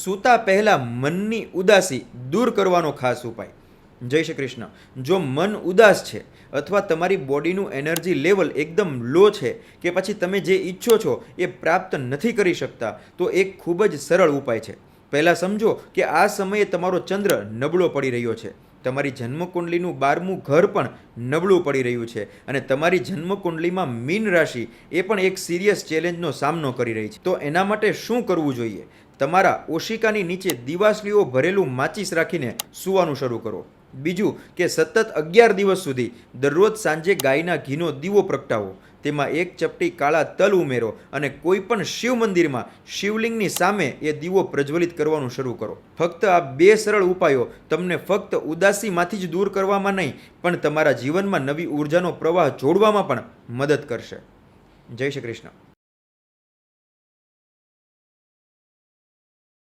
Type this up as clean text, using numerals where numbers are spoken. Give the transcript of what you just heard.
સૂતા પહેલાં મનની ઉદાસી દૂર કરવાનો ખાસ ઉપાય. જય શ્રી કૃષ્ણ. જો મન ઉદાસ છે અથવા તમારી બોડીનું એનર્જી લેવલ એકદમ લો છે કે પછી તમે જે ઈચ્છો છો એ પ્રાપ્ત નથી કરી શકતા, તો એક ખૂબ જ સરળ ઉપાય છે. પહેલાં સમજો કે આ સમયે તમારો ચંદ્ર નબળો પડી રહ્યો છે. તમારી જન્મકુંડલીનું 12મું ઘર પણ નબળું પડી રહ્યું છે અને તમારી જન્મકુંડલીમાં મીન રાશિ એ પણ એક સિરિયસ ચેલેન્જનો સામનો કરી રહી છે. તો એના માટે શું કરવું જોઈએ? તમારા ઓશિકાની નીચે દિવાસળીઓ ભરેલું માચીસ રાખીને સૂવાનું શરૂ કરો. બીજું કે સતત 11 દિવસ સુધી દરરોજ સાંજે ગાયના ઘીનો દીવો પ્રગટાવો. તેમાં 1 ચપટી કાળા તલ ઉમેરો અને કોઈ પણ શિવ મંદિરમાં શિવલિંગની સામે એ દીવો પ્રજ્વલિત કરવાનું શરૂ કરો. ફક્ત આ 2 સરળ ઉપાયો તમને ફક્ત ઉદાસીમાંથી જ દૂર કરવામાં નહીં, પણ તમારા જીવનમાં નવી ઉર્જાનો પ્રવાહ જોડવામાં પણ મદદ કરશે. જય શ્રી કૃષ્ણ.